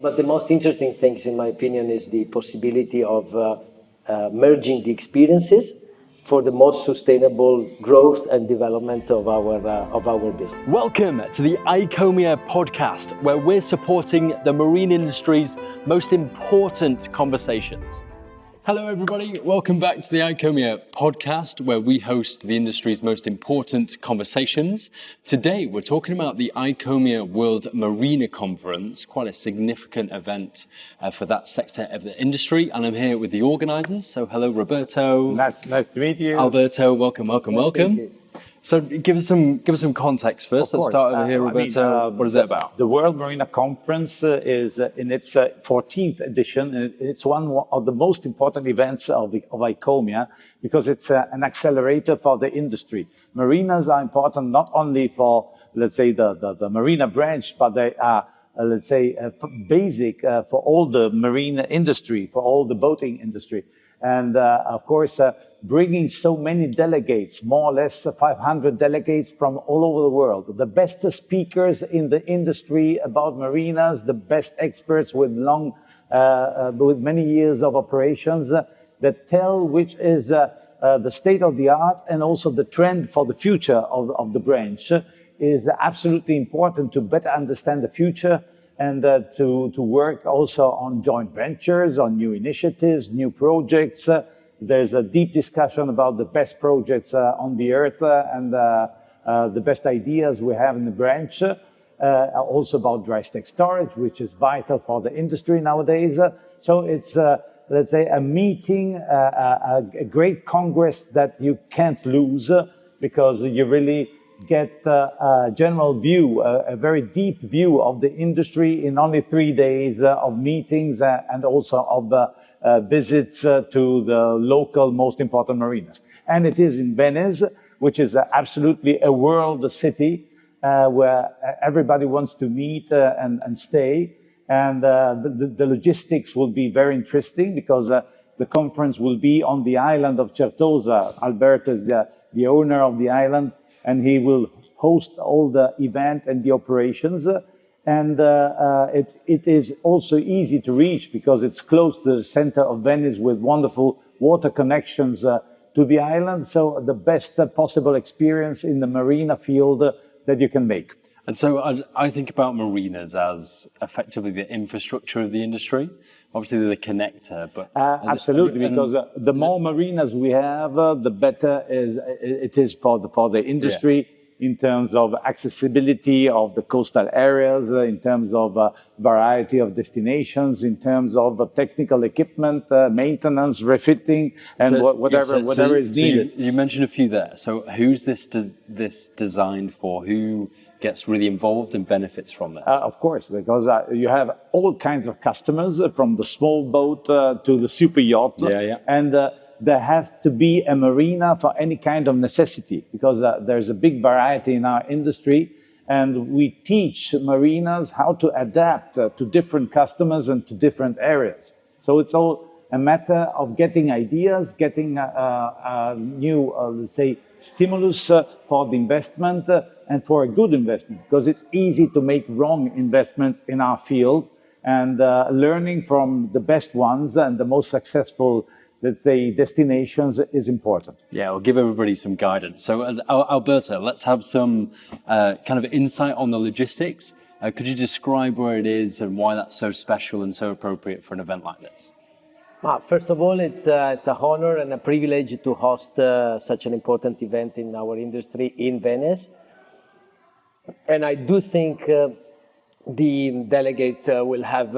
But the most interesting things, in my opinion, is the possibility of merging the experiences for the most sustainable growth and development of our business. Welcome to the ICOMIA Podcast, where we're supporting the marine industry's most important conversations. Hello everybody, welcome back to the ICOMIA Podcast, where we host the industry's most important conversations. Today we're talking about the ICOMIA World Marinas Conference, quite a significant event for that sector of the industry, and I'm here with the organisers. So hello Roberto. Nice to meet you. Alberto, welcome. So give us some context first. Let's start over here, Roberto. What is it about? The World Marinas Conference is in its 14th edition, and it's one of the most important events of ICOMIA because it's an accelerator for the industry. Marinas are important not only for, let's say, the marina branch, but they are, let's say, basic for all the marine industry, for all the boating industry. And of course, bringing so many delegates, more or less 500 delegates from all over the world, the best speakers in the industry about marinas, the best experts with with many years of operations that tell which is the state of the art and also the trend for the future of the branch is absolutely important to better understand the future and to work also on joint ventures, on new initiatives, new projects. There's a deep discussion about the best projects on the earth and the best ideas we have in the branch. Also about dry stack storage, which is vital for the industry nowadays. So it's, let's say, a meeting, a great congress that you can't lose because you really get a general view, a very deep view of the industry in only 3 days of meetings and also of visits to the local most important marinas. And it is in Venice, which is absolutely a world city where everybody wants to meet and stay. And the logistics will be very interesting because the conference will be on the island of Certosa. Alberto is the owner of the island, and he will host all the event and the operations. And it is also easy to reach because it's close to the center of Venice with wonderful water connections to the island. So the best possible experience in the marina field that you can make. And so I think about marinas as effectively the infrastructure of the industry. Obviously, they're the connector, but absolutely, because the more marinas we have, the better it is for the industry in terms of accessibility of the coastal areas, in terms of variety of destinations, in terms of technical equipment, maintenance, refitting, and whatever is needed. You mentioned a few there. So, who's this designed for? Who gets really involved and benefits from this? Of course, because you have all kinds of customers, from the small boat to the super yacht, and there has to be a marina for any kind of necessity, because there's a big variety in our industry, and we teach marinas how to adapt to different customers and to different areas. So it's all a matter of getting ideas, getting new, let's say, stimulus for the investment and for a good investment, because it's easy to make wrong investments in our field, and learning from the best ones and the most successful, let's say, destinations is important. Yeah, we'll give everybody some guidance. So Alberto, let's have some kind of insight on the logistics. Could you describe where it is and why that's so special and so appropriate for an event like this? First of all, it's an honor and a privilege to host such an important event in our industry in Venice. And I do think the delegates will have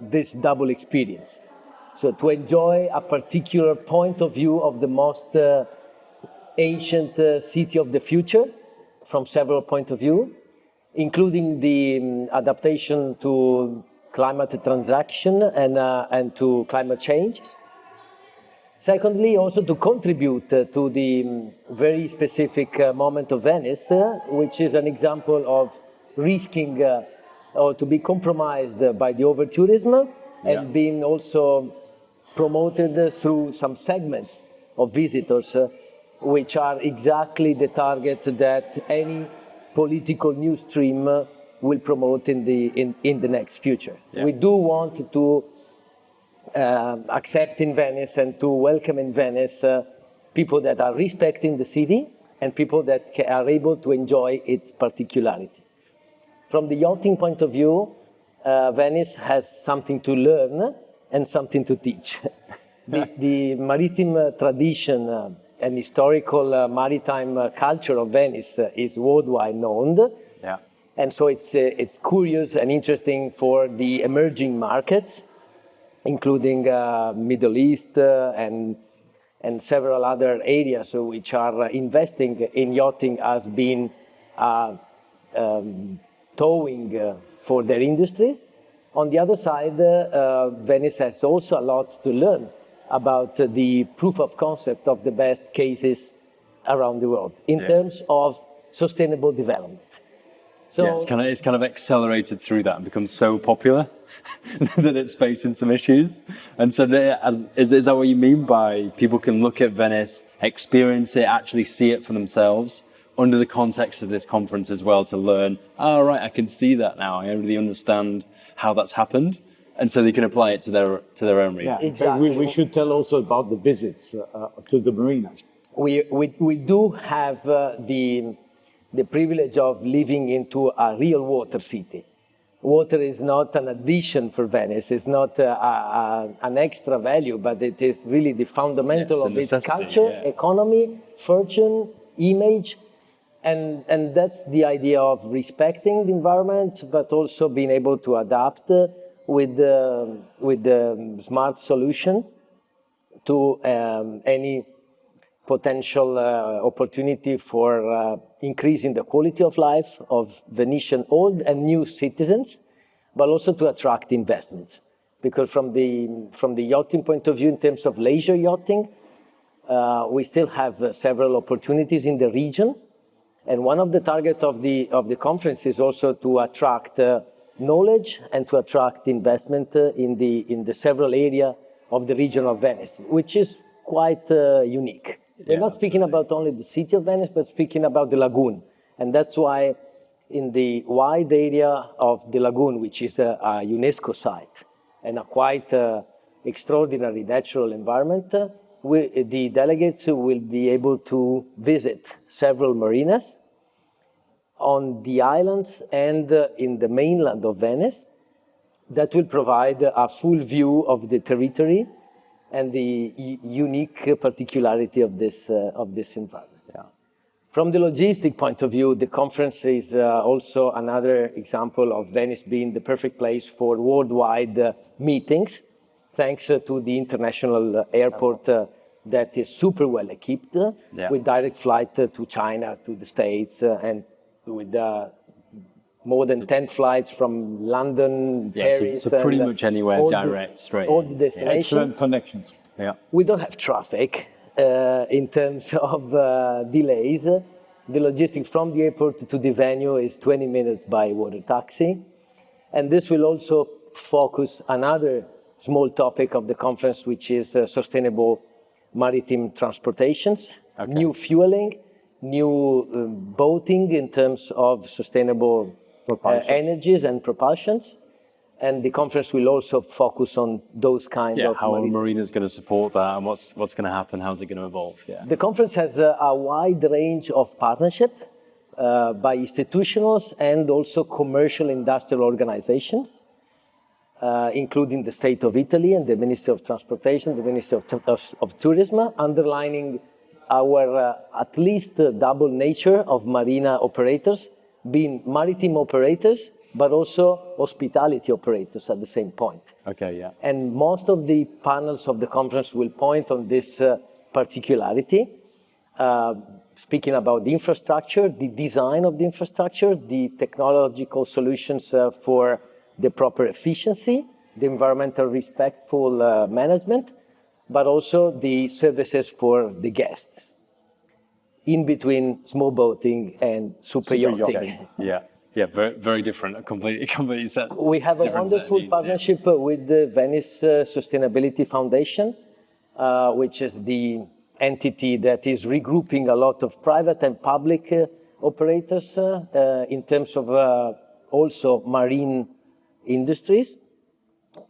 this double experience. So to enjoy a particular point of view of the most ancient city of the future from several points of view, including the adaptation to climate transaction and to climate change. Secondly, also to contribute to the very specific moment of Venice, which is an example of risking or to be compromised by the over-tourism and being also promoted through some segments of visitors, which are exactly the target that any political news stream will promote in the next future. Yeah. We do want to accept in Venice and to welcome in Venice people that are respecting the city and people that are able to enjoy its particularity. From the yachting point of view, Venice has something to learn and something to teach. The maritime tradition and historical maritime culture of Venice is worldwide known. Yeah. And so it's curious and interesting for the emerging markets, including Middle East and several other areas which are investing in yachting as being towing for their industries. On the other side, Venice has also a lot to learn about the proof of concept of the best cases around the world in terms of sustainable development. So yeah, it's kind of accelerated through that and become so popular that it's facing some issues. And so is that what you mean by people can look at Venice, experience it, actually see it for themselves under the context of this conference as well to learn, oh, right, I can see that now. I really understand how that's happened. And so they can apply it to their own region. Yeah, exactly. We should tell also about the visits to the marinas. We do have the privilege of living into a real water city. Water is not an addition for Venice. It's not an extra value, but it is really the fundamental of its culture, economy, fortune, image. And that's the idea of respecting the environment, but also being able to adapt with the smart solution to any potential opportunity for increasing the quality of life of Venetian old and new citizens, but also to attract investments. Because from the yachting point of view, in terms of leisure yachting, we still have several opportunities in the region. And one of the targets of the conference is also to attract knowledge and to attract investment in the several areas of the region of Venice, which is quite unique. We're not speaking about only the city of Venice, but speaking about the lagoon. And that's why in the wide area of the lagoon, which is a UNESCO site and a quite extraordinary natural environment, the delegates will be able to visit several marinas on the islands and in the mainland of Venice that will provide a full view of the territory and the unique particularity of this environment. Yeah. From the logistic point of view, the conference is also another example of Venice being the perfect place for worldwide meetings, thanks to the international airport that is super well equipped with direct flight to China, to the States, and with more than 10 flights from London, Paris. So pretty much anywhere direct, straight. All the destinations. Excellent connections. Yeah. We don't have traffic in terms of delays. The logistics from the airport to the venue is 20 minutes by water taxi. And this will also focus another small topic of the conference, which is sustainable maritime transportations, new fueling, new boating in terms of sustainable energies and propulsions. And the conference will also focus on those kinds of how are marinas going to support that and what's going to happen, how's it going to evolve? Yeah. The conference has a wide range of partnership by institutionals and also commercial industrial organizations, including the State of Italy and the Ministry of Transportation, the Ministry of Tourism, underlining our at least double nature of marina operators, being maritime operators, but also hospitality operators at the same point. Okay, yeah. And most of the panels of the conference will point on this particularity, speaking about the infrastructure, the design of the infrastructure, the technological solutions for the proper efficiency, the environmental respectful management, but also the services for the guests, in between small boating and super yachting. Yeah. Yeah, very, very different, completely set. We have a wonderful partnership with the Venice Sustainability Foundation, which is the entity that is regrouping a lot of private and public operators in terms of also marine industries,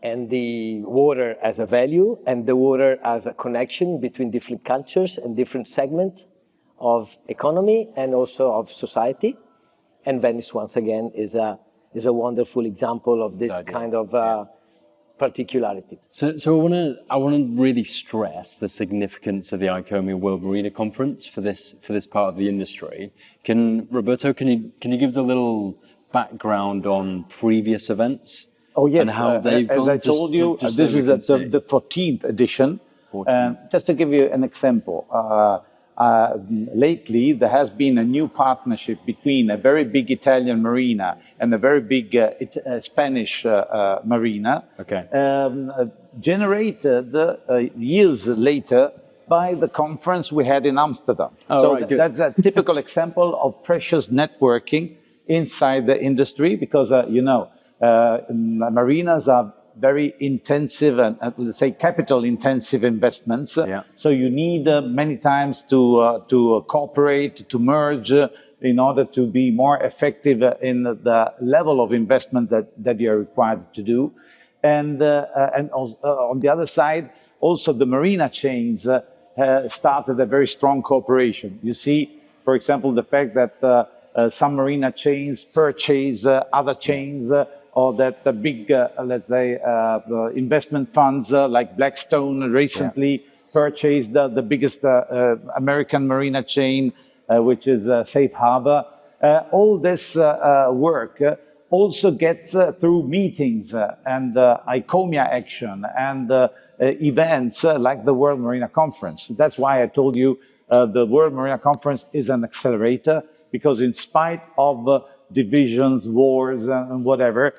and the water as a value, and the water as a connection between different cultures and different segments of economy and also of society. And Venice, once again, is a wonderful example of this kind of particularity. So I wanna really stress the significance of the ICOMIA World Marina Conference for this part of the industry. Roberto, can you give us a little background on previous events? Oh yes, and how they've as gone? I told you, this is the 14th edition. 14th. Just to give you an example, lately there has been a new partnership between a very big Italian marina and a very big Spanish marina, generated years later by the conference we had in Amsterdam. That's a typical example of precious networking inside the industry, because marinas are very intensive and let's say capital intensive investments. So you need many times to cooperate, to merge in order to be more effective in the level of investment that you are required to do. And also, on the other side, also the marina chains started a very strong cooperation. You see, for example, the fact that some marina chains purchase other chains, or that the big, let's say, investment funds like Blackstone recently purchased the biggest American marina chain, which is Safe Harbor. All this work also gets through meetings and ICOMIA action and events like the World Marina Conference. That's why I told you the World Marina Conference is an accelerator, because in spite of divisions, wars, and whatever,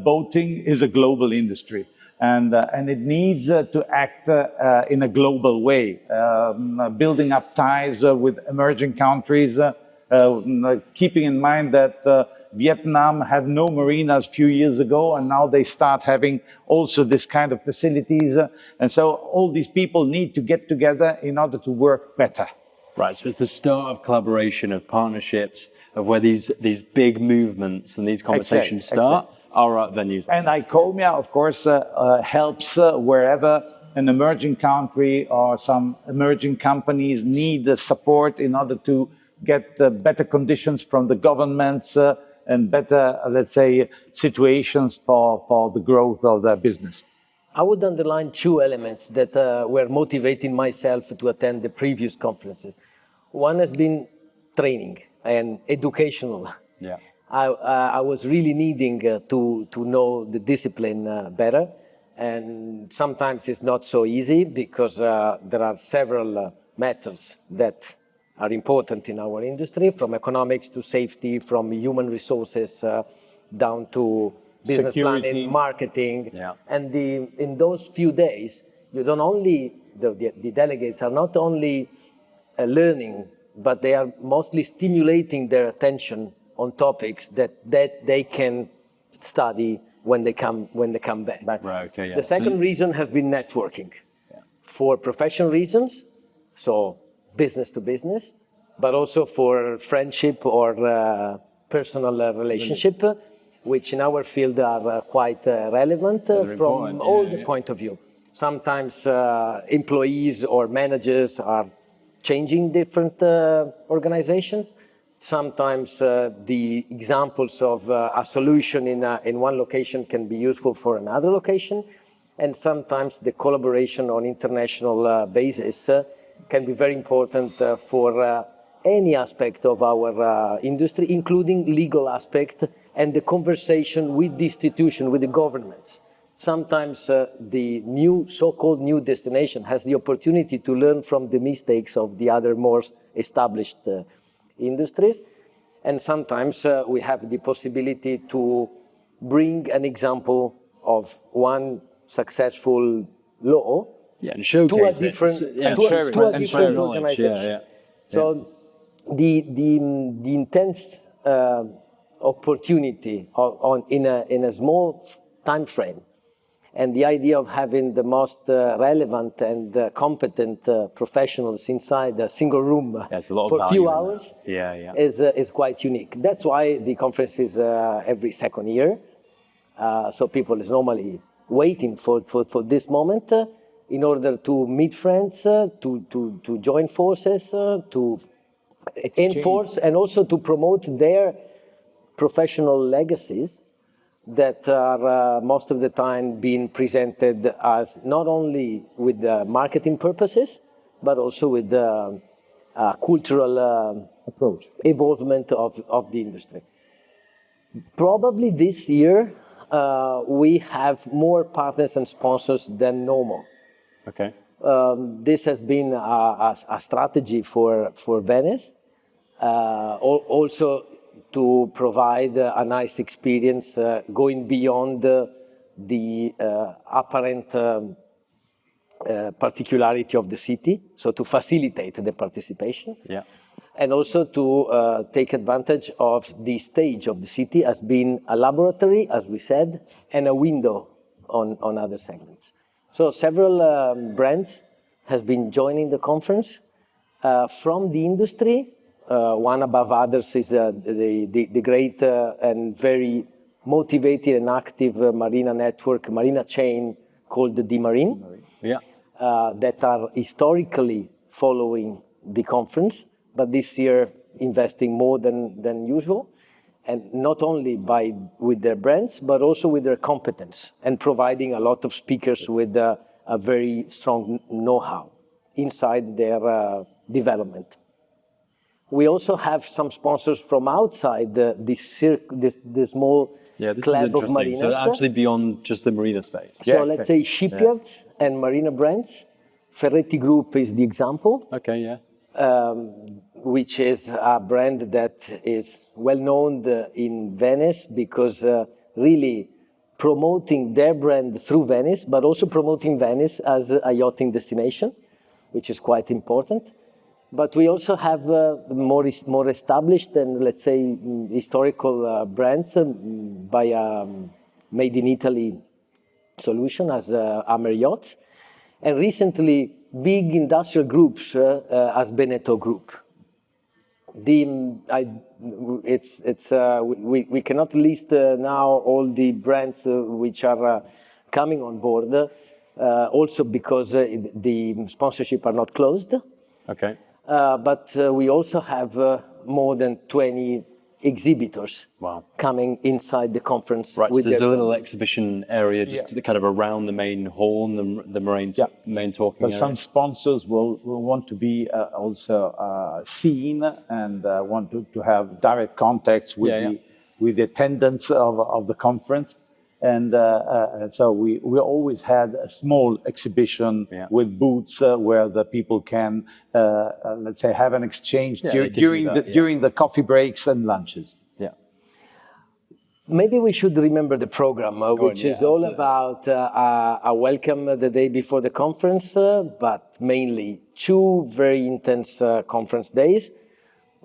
boating is a global industry, and it needs to act in a global way, building up ties with emerging countries, keeping in mind that Vietnam had no marinas a few years ago, and now they start having also this kind of facilities, and so all these people need to get together in order to work better. Right, so it's the start of collaboration, of partnerships, of where these big movements and these conversations start are at venues. And ICOMIA, of course, helps wherever an emerging country or some emerging companies need support in order to get better conditions from the governments and better, let's say, situations for the growth of their business. I would underline two elements that were motivating myself to attend the previous conferences. One has been training and educational. I was really needing to know the discipline better, and sometimes it's not so easy because there are several matters that are important in our industry, from economics to safety, from human resources down to business planning, marketing. And in those few days, you don't only, the delegates are not only learning, but they are mostly stimulating their attention on topics that they can study when they come back. The second reason has been networking, for professional reasons, so business to business, but also for friendship or personal relationship, which in our field are quite relevant from all the point of view. Sometimes employees or managers are changing different organizations. Sometimes the examples of a solution in one location can be useful for another location. And sometimes the collaboration on international basis can be very important for any aspect of our industry, including legal aspect and the conversation with the institution, with the governments. Sometimes the new, so-called new destination has the opportunity to learn from the mistakes of the other more established industries. And sometimes we have the possibility to bring an example of one successful law and showcase to a different organization. So the intense opportunity in a small time frame And the idea of having the most relevant and competent professionals inside a single room for a few hours is quite unique. That's why the conference is every second year. So people is normally waiting for this moment in order to meet friends, to join forces, to enforce and also to promote their professional legacies that are most of the time being presented as not only with marketing purposes, but also with the cultural approach, evolvement of the industry. Probably this year, we have more partners and sponsors than normal. Okay. This has been a strategy for Venice, also to provide a nice experience going beyond the apparent particularity of the city, so to facilitate the participation. Yeah. And also to take advantage of the stage of the city as being a laboratory, as we said, and a window on other segments. So several brands has been joining the conference from the industry. One above others is the great and very motivated and active marina network, marina chain called the D-Marine, that are historically following the conference, but this year investing more than usual, and not only with their brands, but also with their competence and providing a lot of speakers with a very strong know-how inside their development. We also have some sponsors from outside the small club of marinas. So actually beyond just the marina space. So let's say shipyards and marina brands. Ferretti Group is the example. Okay, yeah. Which is a brand that is well known in Venice because really promoting their brand through Venice, but also promoting Venice as a yachting destination, which is quite important. But we also have more established and, let's say, historical brands by a made in Italy solution as Amer Yachts, and recently big industrial groups as Beneteau Group. We cannot list now all the brands which are coming on board, also because the sponsorship are not closed. Okay. But we also have more than 20 exhibitors coming inside the conference. Right, so there's a little exhibition area just kind of around the main hall and the main talking area. Some sponsors will want to be also seen and want to have direct contacts with the attendance of the conference. And so we always had a small exhibition with booths where the people can, let's say, have an exchange during the coffee breaks and lunches. Yeah. Maybe we should remember the program, which is all about a welcome the day before the conference, but mainly two very intense conference days,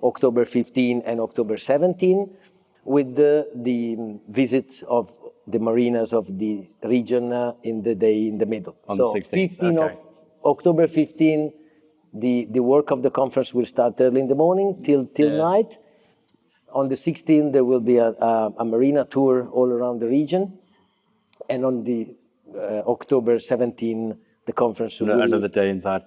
October 15 and October 17, with the visit of the marinas of the region in the day in the middle. On the 16th. October 15, the work of the conference will start early in the morning till night. On the 16th, there will be a marina tour all around the region. And on the October 17, the conference will another day inside.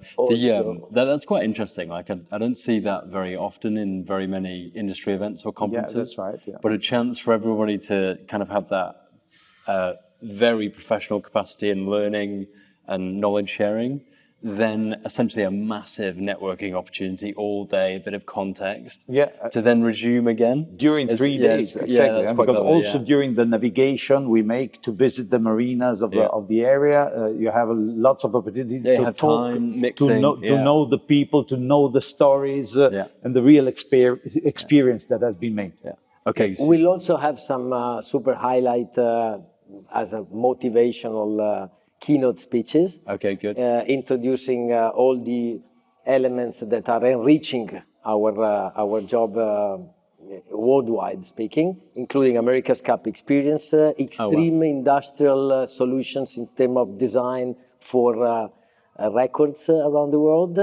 That's quite interesting. Like I don't see that very often in very many industry events or conferences. Yeah, that's right. Yeah. But a chance for everybody to kind of have that very professional capacity in learning and knowledge sharing, then essentially a massive networking opportunity all day, a bit of context, to then resume again. During 3 days, exactly. Because also during the navigation we make to visit the marinas of the area, you have lots of opportunities to talk, to know the people, to know the stories, and the real experience that has been made. Yeah. Okay. So we'll also have some super highlight as a motivational keynote speeches. Okay, good. Introducing all the elements that are enriching our job worldwide speaking, including America's Cup experience, extreme industrial solutions in terms of design for records around the world.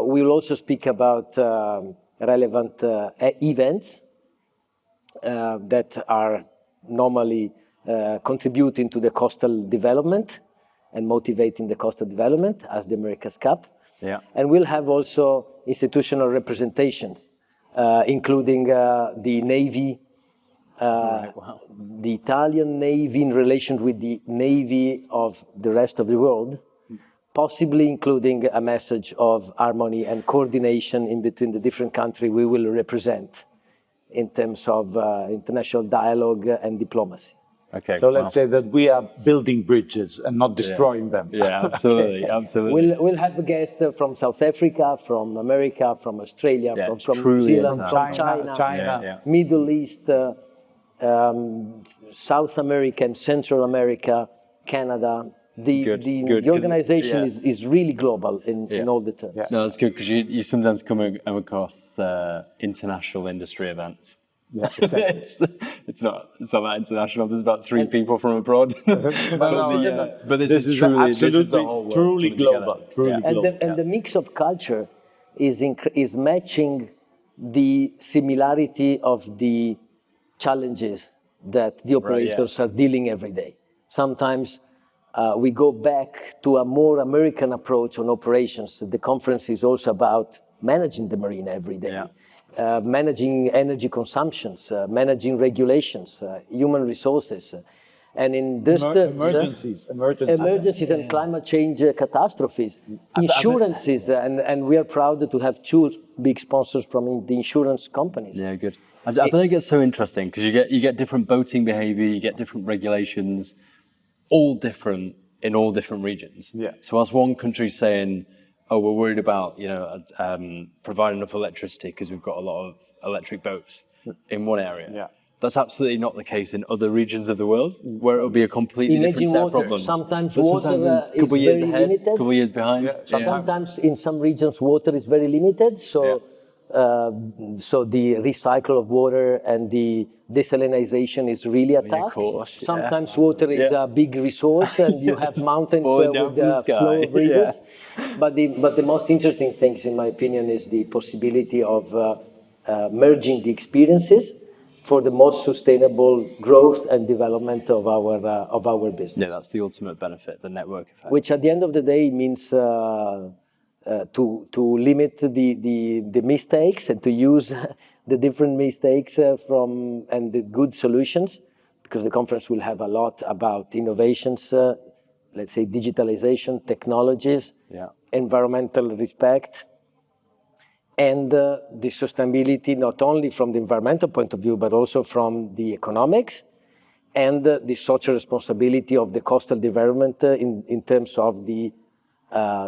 We will also speak about relevant events that are normally contributing to the coastal development and motivating the coastal development as the America's Cup. Yeah. And we'll have also institutional representations, including the Navy, the Italian Navy in relation with the Navy of the rest of the world, possibly including a message of harmony and coordination in between the different countries we will represent in terms of international dialogue and diplomacy. Okay. So let's say that we are building bridges and not destroying them. Yeah, absolutely, absolutely. We'll have a guest from South Africa, from America, from Australia, from New Zealand, from China, Middle East, South America and Central America, Canada. The organization is really global in all the terms. Yeah. No, that's good, because you sometimes come across international industry events. Yeah, exactly. it's not that international. There's about 3 people from abroad. But this is truly, absolutely, this is the whole world truly global. Truly global. And the mix of culture is matching the similarity of the challenges that the operators are dealing every day. Sometimes we go back to a more American approach on operations. The conference is also about managing the marina every day. Yeah. Managing energy consumptions, managing regulations, human resources, and in this emergencies and climate change catastrophes, insurances, and we are proud to have 2 big sponsors from the insurance companies. Yeah, good. I think it's so interesting because you get different boating behavior, you get different regulations, all different in all different regions. Yeah. So as one country's saying, oh, we're worried about providing enough electricity because we've got a lot of electric boats in one area. Yeah. That's absolutely not the case in other regions of the world, where it'll be a completely different set of problems. Sometimes but water sometimes it's a couple of years ahead, a couple of years behind. Yeah. Sometimes in some regions water is very limited, so the recycle of water and the desalinization is really a task. Course, Sometimes water is a big resource, and you have mountains with the flow of rivers. But the most interesting things, in my opinion, is the possibility of merging the experiences for the most sustainable growth and development of our business. Yeah, that's the ultimate benefit, the network effect. Which at the end of the day means to limit the mistakes and to use the different mistakes and the good solutions, because the conference will have a lot about innovations, let's say digitalization, technologies, environmental respect, and the sustainability, not only from the environmental point of view, but also from the economics and the social responsibility of the coastal development in terms of the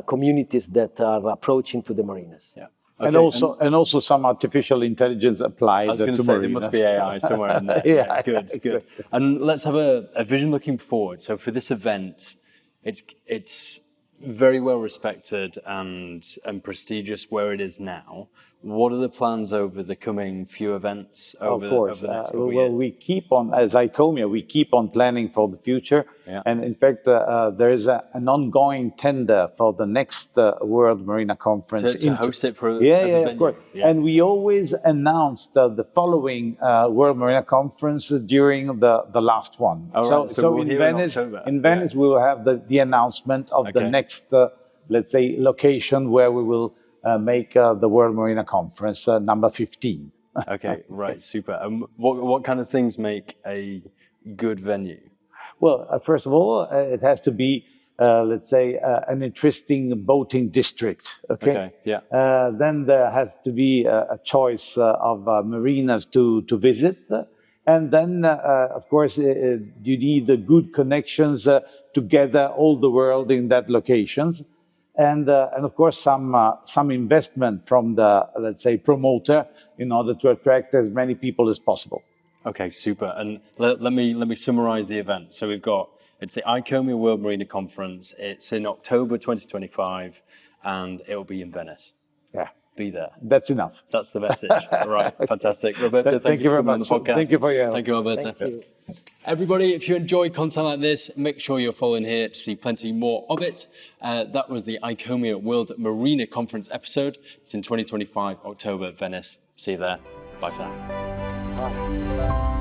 communities that are approaching to the marinas. Yeah. Okay. And also some artificial intelligence applied. I was going to say there must be AI somewhere in there. Yeah, good, exactly. Good. And let's have a vision looking forward. So for this event, it's very well respected and prestigious where it is now. What are the plans over the coming few events over the next couple of years? We keep on, as ICOMIA, we keep on planning for the future. Yeah. And in fact, there is an ongoing tender for the next World Marina Conference. To host it for as a venue. Of course. Yeah. And we always announced the following World Marina Conference during the last one. So we'll in Venice, we will have the announcement of the next, let's say, location where we will make the World Marina Conference number 15. Okay, right, super. And what kind of things make a good venue? Well, first of all, it has to be, let's say, an interesting boating district. Okay. Yeah. Then there has to be a choice of marinas to visit, and then, of course, you need good connections to gather all the world in that locations. And of course, some investment from the, let's say, promoter in order to attract as many people as possible. Okay, super. And let me summarize the event. So it's the ICOMIA World Marina Conference. It's in October 2025, and it'll be in Venice. Yeah. be there. That's enough. That's the message. Right, fantastic. Roberto, Thank you very for coming on much. the podcast. Thank you for your help. Thank you, Alberto. Thank you. Everybody, if you enjoy content like this, make sure you're following here to see plenty more of it. That was the ICOMIA World Marina Conference episode. It's in 2025, October, Venice. See you there. Bye for now. Bye.